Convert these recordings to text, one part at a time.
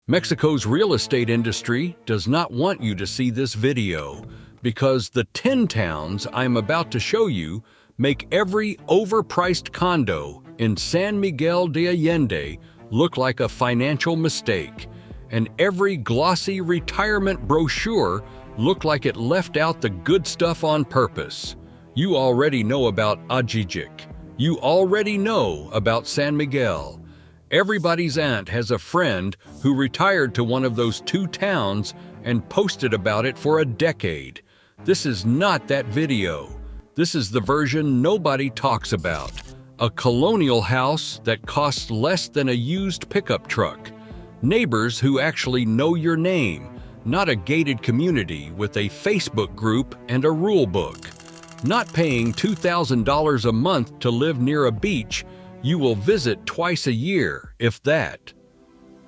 Mexico's real estate industry does not want you to see this video because the 10 towns I'm about to show you make every overpriced condo in San Miguel de Allende look like a financial mistake, and every glossy retirement brochure look like it left out the good stuff on purpose. You already know about Ajijic. You already know about San Miguel. Everybody's aunt has a friend who retired to one of those 2 towns and posted about it for a decade. This is not that video. This is the version nobody talks about. A colonial house that costs less than a used pickup truck. Neighbors who actually know your name, not a gated community with a Facebook group and a rule book. Not paying $2,000 a month to live near a beach you will visit twice a year, if that.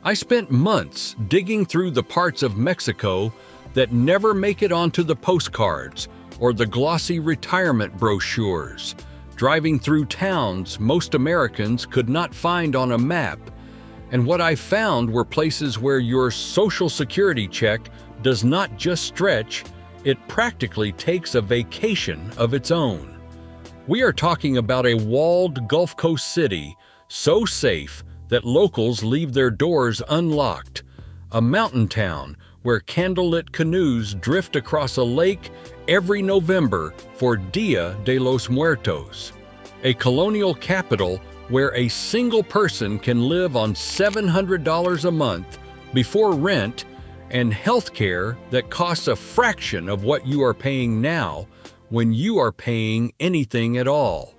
I spent months digging through the parts of Mexico that never make it onto the postcards or the glossy retirement brochures, driving through towns most Americans could not find on a map. And what I found were places where your Social Security check does not just stretch, it practically takes a vacation of its own. We are talking about a walled Gulf Coast city, so safe that locals leave their doors unlocked. A mountain town where candlelit canoes drift across a lake every November for Dia de los Muertos. A colonial capital where a single person can live on $700 a month before rent, and health care that costs a fraction of what you are paying now when you are paying anything at all.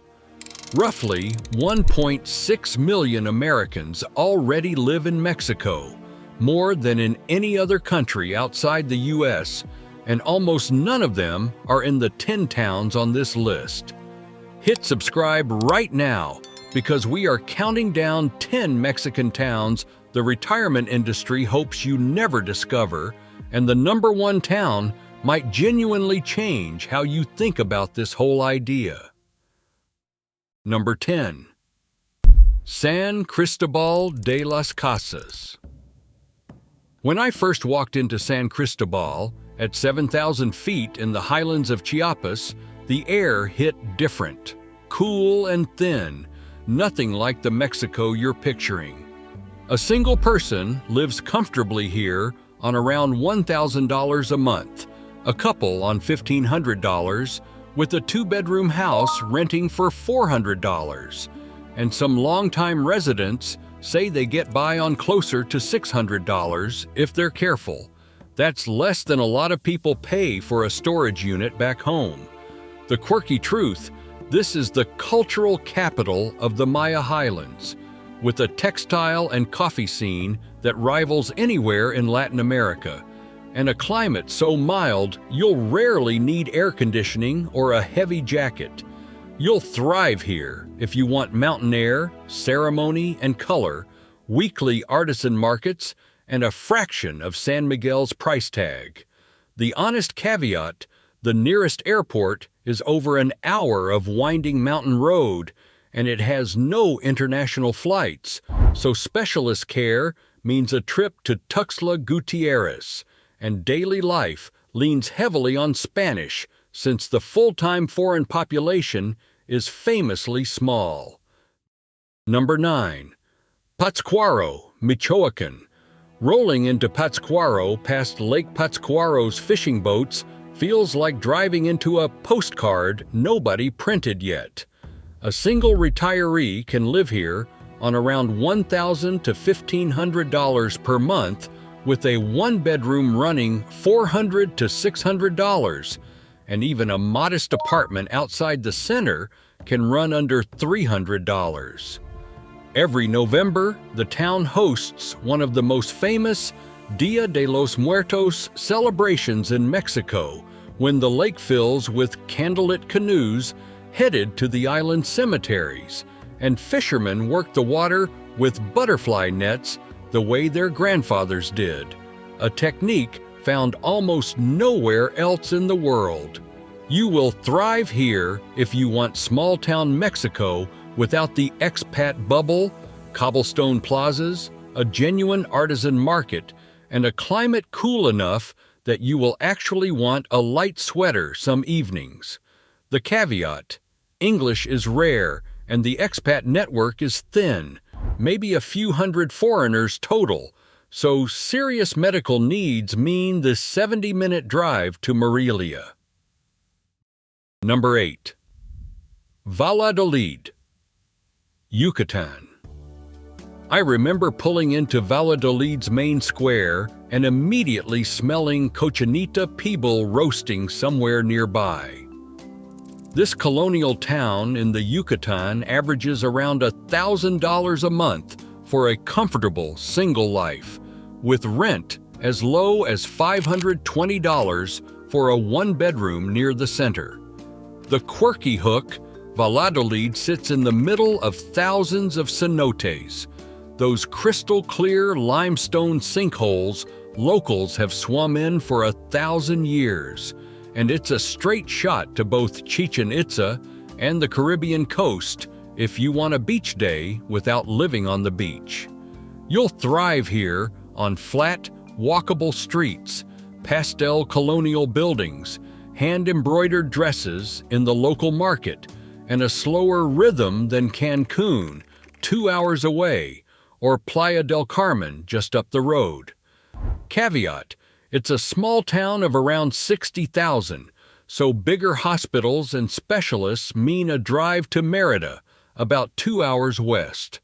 Roughly 1.6 million Americans already live in Mexico, more than in any other country outside the US, and almost none of them are in the 10 towns on this list. Hit subscribe right now because we are counting down 10 Mexican towns the retirement industry hopes you never discover, and the number 1 town might genuinely change how you think about this whole idea. Number 10. San Cristobal de las Casas. When I first walked into San Cristobal, at 7,000 feet in the highlands of Chiapas, the air hit different, cool and thin, nothing like the Mexico you're picturing. A single person lives comfortably here on around $1,000 a month, a couple on $1,500, with a 2-bedroom house renting for $400, and some longtime residents say they get by on closer to $600 if they're careful. That's less than a lot of people pay for a storage unit back home. The quirky truth, this is the cultural capital of the Maya Highlands, with a textile and coffee scene that rivals anywhere in Latin America, and a climate so mild you'll rarely need air conditioning or a heavy jacket. You'll thrive here if you want mountain air, ceremony, and color, weekly artisan markets, and a fraction of San Miguel's price tag. The honest caveat, the nearest airport is over an hour of winding mountain road, and it has no international flights, so specialist care means a trip to Tuxtla Gutierrez, and daily life leans heavily on Spanish since the full-time foreign population is famously small. Number 9. Pátzcuaro, Michoacán. Rolling into Pátzcuaro past Lake Pátzcuaro's fishing boats feels like driving into a postcard nobody printed yet. A single retiree can live here on around $1,000 to $1,500 per month, with a 1-bedroom running $400 to $600, and even a modest apartment outside the center can run under $300. Every November, the town hosts one of the most famous Dia de los Muertos celebrations in Mexico, when the lake fills with candlelit canoes headed to the island cemeteries, and fishermen work the water with butterfly nets the way their grandfathers did, a technique found almost nowhere else in the world. You will thrive here if you want small-town Mexico without the expat bubble, cobblestone plazas, a genuine artisan market, and a climate cool enough that you will actually want a light sweater some evenings. The caveat: English is rare and the expat network is thin, maybe a few hundred foreigners total, so serious medical needs mean the 70-minute drive to Morelia. Number 8. Valladolid, Yucatan. I remember pulling into Valladolid's main square and immediately smelling cochinita pibil roasting somewhere nearby. This colonial town in the Yucatan averages around $1,000 a month for a comfortable single life, with rent as low as $520 for a one-bedroom near the center. The quirky hook, Valladolid sits in the middle of thousands of cenotes, those crystal-clear limestone sinkholes locals have swum in for 1,000 years, and it's a straight shot to both Chichen Itza and the Caribbean coast if you want a beach day without living on the beach. You'll thrive here on flat, walkable streets, pastel colonial buildings, hand-embroidered dresses in the local market, and a slower rhythm than Cancun, 2 hours away, or Playa del Carmen just up the road. Caveat: it's a small town of around 60,000, so bigger hospitals and specialists mean a drive to Mérida, about 2 hours west.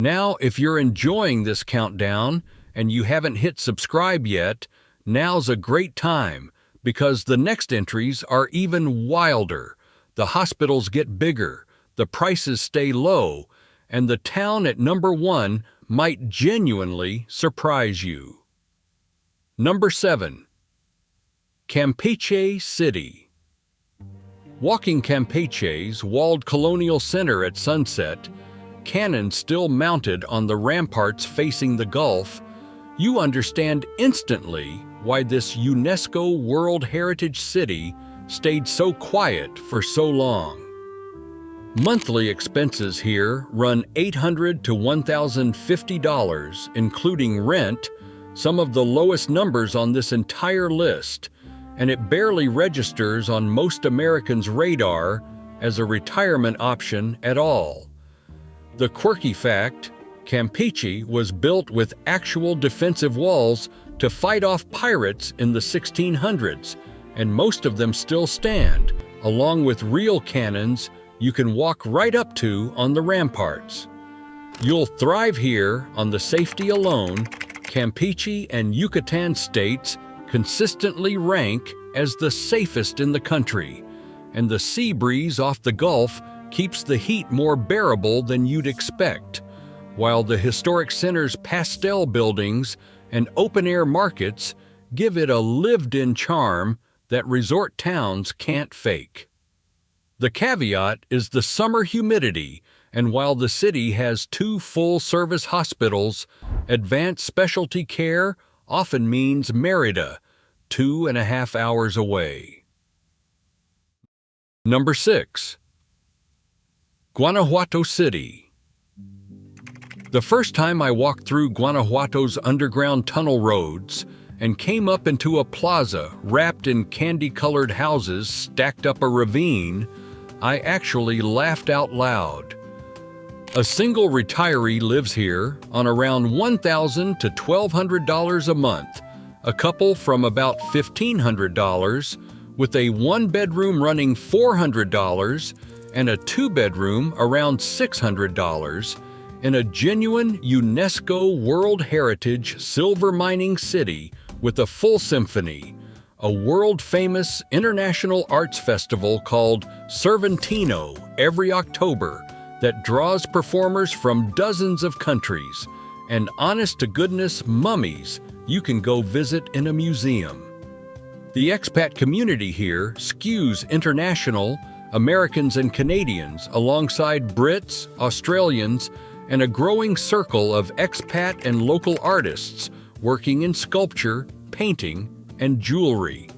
Now, if you're enjoying this countdown and you haven't hit subscribe yet, now's a great time, because the next entries are even wilder. The hospitals get bigger, the prices stay low, and the town at number 1 might genuinely surprise you. Number 7. Campeche City. Walking Campeche's walled colonial center at sunset, cannons still mounted on the ramparts facing the Gulf, you understand instantly why this UNESCO World Heritage City stayed so quiet for so long. Monthly expenses here run $800 to $1,050, including rent, some of the lowest numbers on this entire list, and it barely registers on most Americans' radar as a retirement option at all. The quirky fact: Campeche was built with actual defensive walls to fight off pirates in the 1600s, and most of them still stand, along with real cannons you can walk right up to on the ramparts. You'll thrive here on the safety alone. Campeche and Yucatan states consistently rank as the safest in the country, and the sea breeze off the Gulf keeps the heat more bearable than you'd expect, while the historic center's pastel buildings and open-air markets give it a lived-in charm that resort towns can't fake. The caveat is the summer humidity, and while the city has 2 full-service hospitals, advanced specialty care often means Mérida, 2.5 hours away. Number 6. Guanajuato City. The first time I walked through Guanajuato's underground tunnel roads and came up into a plaza wrapped in candy-colored houses stacked up a ravine, I actually laughed out loud. A single retiree lives here on around $1,000 to $1,200 a month, a couple from about $1,500, with a one-bedroom running $400 and a two-bedroom around $600, in a genuine UNESCO World Heritage silver mining city with a full symphony, a world-famous international arts festival called Cervantino every October that draws performers from dozens of countries, and honest-to-goodness mummies you can go visit in a museum. The expat community here skews international, Americans and Canadians, alongside Brits, Australians, and a growing circle of expat and local artists working in sculpture, painting, and jewelry.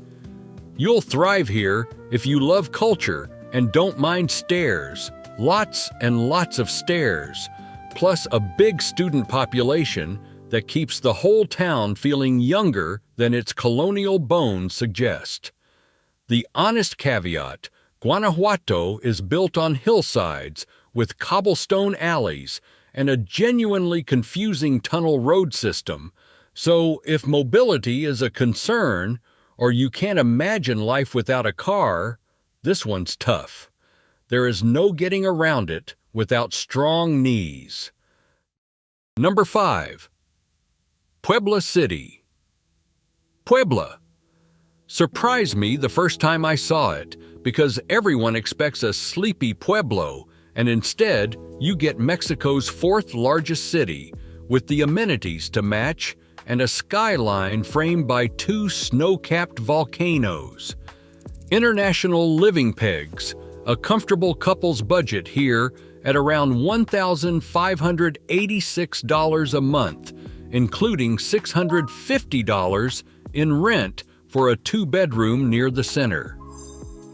You'll thrive here if you love culture and don't mind stairs, lots and lots of stairs, plus a big student population that keeps the whole town feeling younger than its colonial bones suggest. The honest caveat: Guanajuato is built on hillsides with cobblestone alleys and a genuinely confusing tunnel road system, so if mobility is a concern or you can't imagine life without a car, this one's tough. There is no getting around it without strong knees. Number 5. Puebla City. Puebla surprised me the first time I saw it because everyone expects a sleepy pueblo, and instead you get Mexico's 4th largest city with the amenities to match and a skyline framed by 2 snow-capped volcanoes. International living pegs a comfortable couple's budget here at around $1,586 a month, including $650 in rent for a 2-bedroom near the center.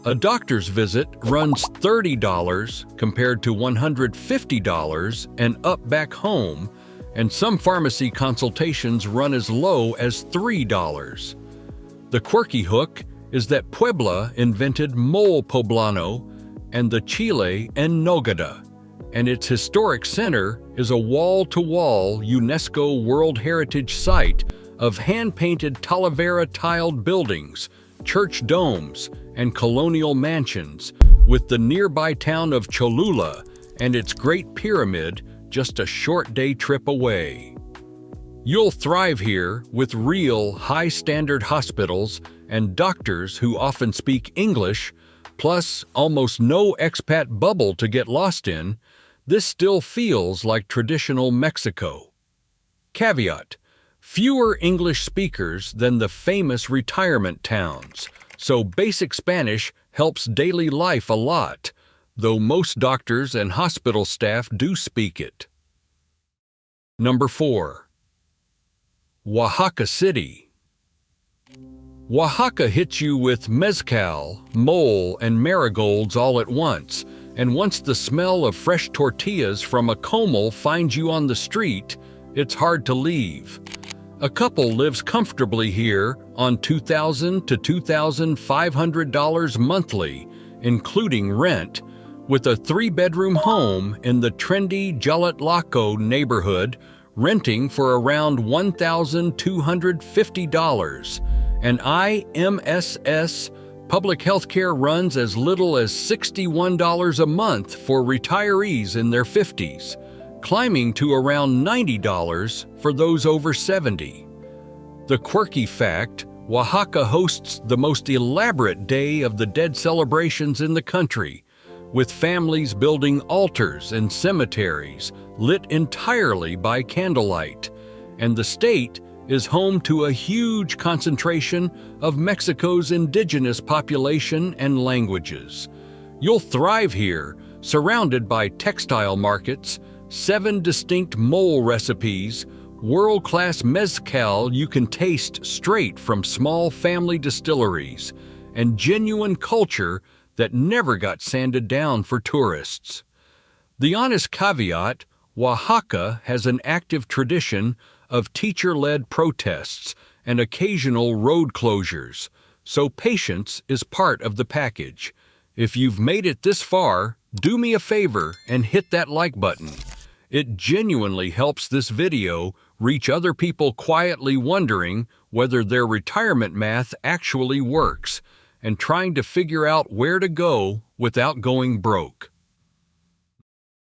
A doctor's visit runs $30 compared to $150 and up back home, and some pharmacy consultations run as low as $3. The quirky hook is that Puebla invented mole poblano and the chile en nogada, and its historic center is a wall-to-wall UNESCO World Heritage Site of hand-painted Talavera tiled buildings, church domes, and colonial mansions, with the nearby town of Cholula and its Great Pyramid just a short day trip away. You'll thrive here with real high-standard hospitals and doctors who often speak English, plus almost no expat bubble to get lost in. This still feels like traditional Mexico. Caveat: fewer English speakers than the famous retirement towns, so basic Spanish helps daily life a lot, though most doctors and hospital staff do speak it. Number 4. Oaxaca City. Oaxaca hits you with mezcal, mole, and marigolds all at once, and once the smell of fresh tortillas from a comal finds you on the street, it's hard to leave. A couple lives comfortably here on $2,000 to $2,500 monthly, including rent, with a 3-bedroom home in the trendy Jalatlaco neighborhood, renting for around $1,250. And IMSS public health care runs as little as $61 a month for retirees in their 50s, climbing to around $90 for those over 70. The quirky fact: Oaxaca hosts the most elaborate Day of the Dead celebrations in the country, with families building altars and cemeteries lit entirely by candlelight, and the state is home to a huge concentration of Mexico's indigenous population and languages. You'll thrive here, surrounded by textile markets, 7 distinct mole recipes, world-class mezcal you can taste straight from small family distilleries, and genuine culture that never got sanded down for tourists. The honest caveat: Oaxaca has an active tradition of teacher-led protests and occasional road closures, so patience is part of the package. If you've made it this far, do me a favor and hit that like button. It genuinely helps this video reach other people quietly wondering whether their retirement math actually works and trying to figure out where to go without going broke.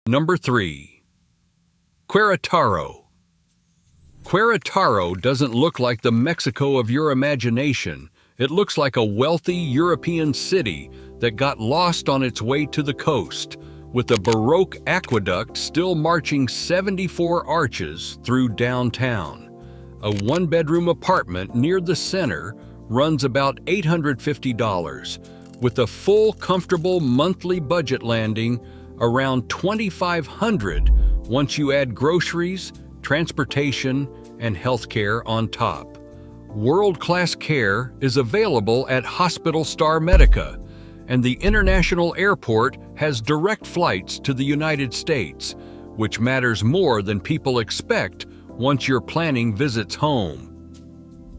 Number 3. Querétaro. Querétaro doesn't look like the Mexico of your imagination. It looks like a wealthy European city that got lost on its way to the coast, with a Baroque aqueduct still marching 74 arches through downtown. A 1-bedroom apartment near the center runs about $850, with a full, comfortable monthly budget landing around $2,500 once you add groceries, transportation, and healthcare on top. World-class care is available at Hospital Star Medica, and the international airport has direct flights to the United States, which matters more than people expect once you're planning visits home.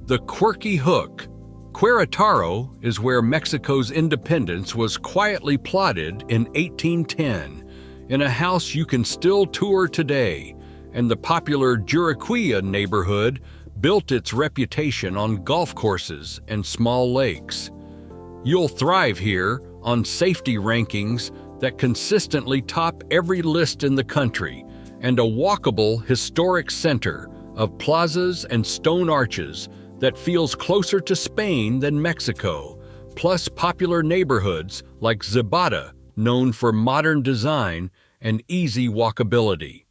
The quirky hook. Querétaro is where Mexico's independence was quietly plotted in 1810, in a house you can still tour today, and the popular Juriquilla neighborhood built its reputation on golf courses and small lakes. You'll thrive here on safety rankings that consistently top every list in the country, and a walkable historic center of plazas and stone arches that feels closer to Spain than Mexico, plus popular neighborhoods like Zapata, known for modern design and easy walkability.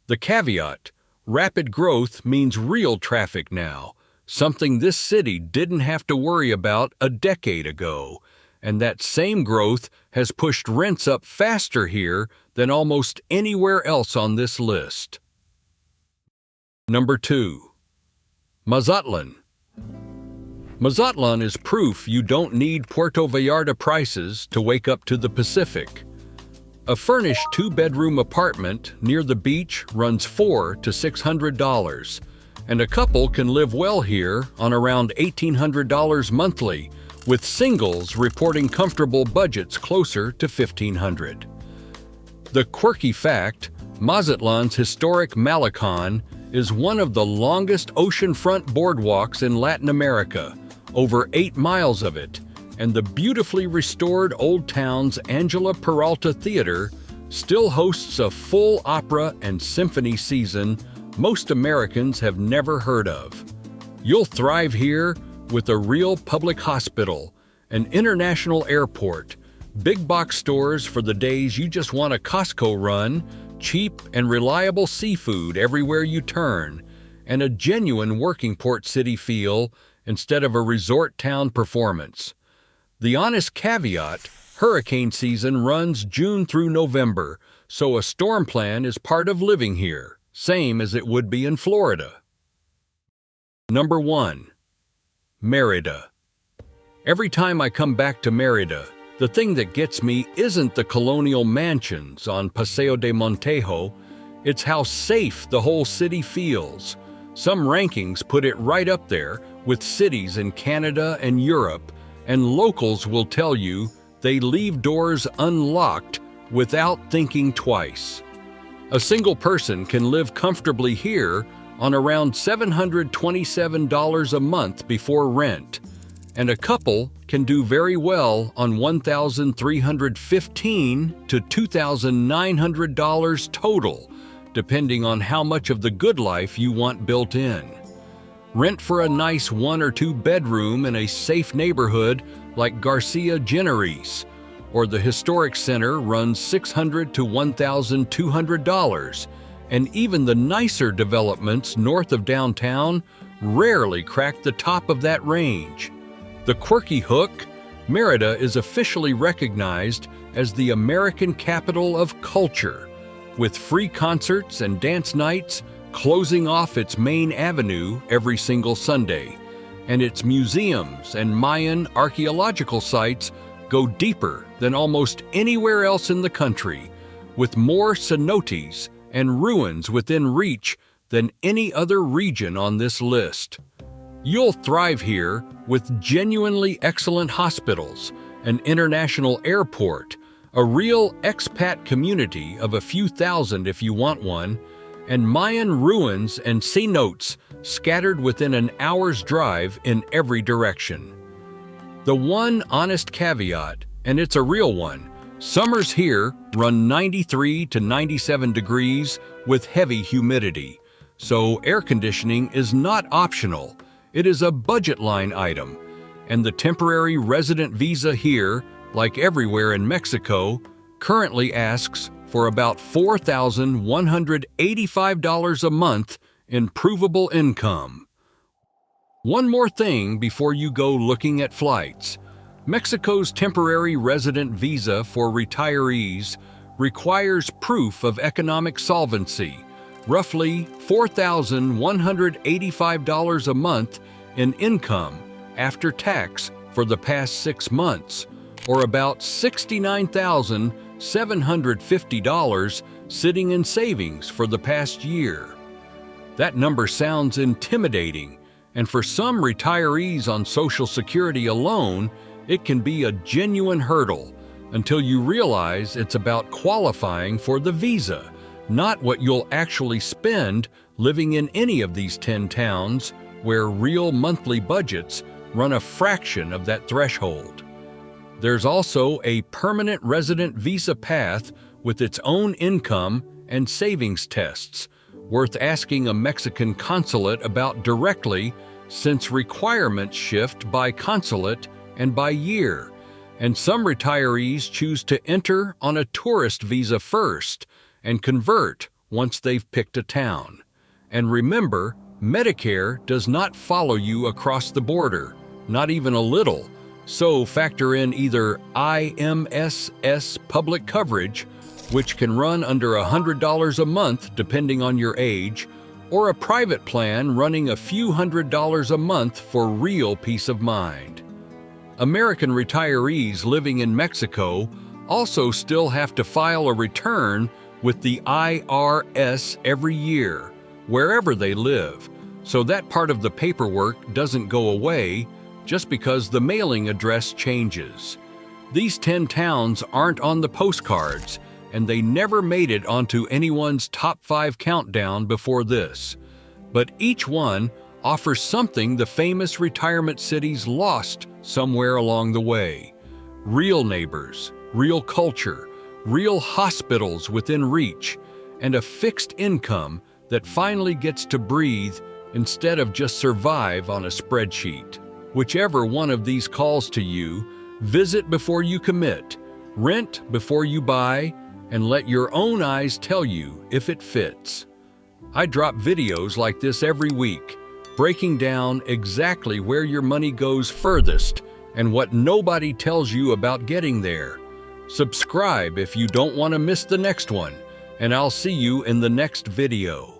The caveat: rapid growth means real traffic now, something this city didn't have to worry about a decade ago, and that same growth has pushed rents up faster here than almost anywhere else on this list. Number 2. Mazatlan. Mazatlan is proof you don't need Puerto Vallarta prices to wake up to the Pacific. A furnished 2-bedroom apartment near the beach runs $400 to $600, and a couple can live well here on around $1,800 monthly, with singles reporting comfortable budgets closer to $1,500. The quirky fact: Mazatlan's historic Malecon is one of the longest oceanfront boardwalks in Latin America, over 8 miles of it, and the beautifully restored Old Town's Angela Peralta Theater still hosts a full opera and symphony season most Americans have never heard of. You'll thrive here with a real public hospital, an international airport, big box stores for the days you just want a Costco run, cheap and reliable seafood everywhere you turn, and a genuine working port city feel instead of a resort town performance. The honest caveat: hurricane season runs June through November, so a storm plan is part of living here, same as it would be in Florida. Number 1. Mérida. Every time I come back to Mérida, the thing that gets me isn't the colonial mansions on Paseo de Montejo, it's how safe the whole city feels. Some rankings put it right up there with cities in Canada and Europe, and locals will tell you they leave doors unlocked without thinking twice. A single person can live comfortably here on around $727 a month before rent, and a couple can do very well on $1,315 to $2,900 total, depending on how much of the good life you want built in. Rent for a nice 1 or 2 bedroom in a safe neighborhood like Garcia Generis, or the Historic Center runs $600 to $1,200, and even the nicer developments north of downtown rarely crack the top of that range. The quirky hook: Mérida is officially recognized as the American capital of culture, with free concerts and dance nights closing off its main avenue every single Sunday, and its museums and Mayan archaeological sites go deeper than almost anywhere else in the country, with more cenotes and ruins within reach than any other region on this list. You'll thrive here with genuinely excellent hospitals, an international airport, a real expat community of a few thousand if you want one, and Mayan ruins and cenotes scattered within an hour's drive in every direction. The one honest caveat, and it's a real one: summers here run 93 to 97 degrees with heavy humidity, so air conditioning is not optional. It is a budget line item, and the temporary resident visa here, like everywhere in Mexico, currently asks for about $4,185 a month in provable income. One more thing before you go looking at flights. Mexico's temporary resident visa for retirees requires proof of economic solvency, roughly $4,185 a month in income after tax for the past 6 months, or about $69,750 sitting in savings for the past year. That number sounds intimidating, and for some retirees on Social Security alone, it can be a genuine hurdle until you realize it's about qualifying for the visa, not what you'll actually spend living in any of these 10 towns where real monthly budgets run a fraction of that threshold. There's also a permanent resident visa path with its own income and savings tests, worth asking a Mexican consulate about directly, since requirements shift by consulate and by year, and some retirees choose to enter on a tourist visa first and convert once they've picked a town. And remember, Medicare does not follow you across the border, not even a little, so factor in either IMSS public coverage, which can run under $100 a month depending on your age, or a private plan running a few $100s a month for real peace of mind. American retirees living in Mexico also still have to file a return with the IRS every year, wherever they live, so that part of the paperwork doesn't go away just because the mailing address changes. These 10 towns aren't on the postcards, and they never made it onto anyone's top 5 countdown before this. But each one offers something the famous retirement cities lost somewhere along the way. Real neighbors, real culture, real hospitals within reach, and a fixed income that finally gets to breathe instead of just survive on a spreadsheet. Whichever one of these calls to you, visit before you commit, rent before you buy, and let your own eyes tell you if it fits. I drop videos like this every week, breaking down exactly where your money goes furthest and what nobody tells you about getting there. Subscribe if you don't want to miss the next one, and I'll see you in the next video.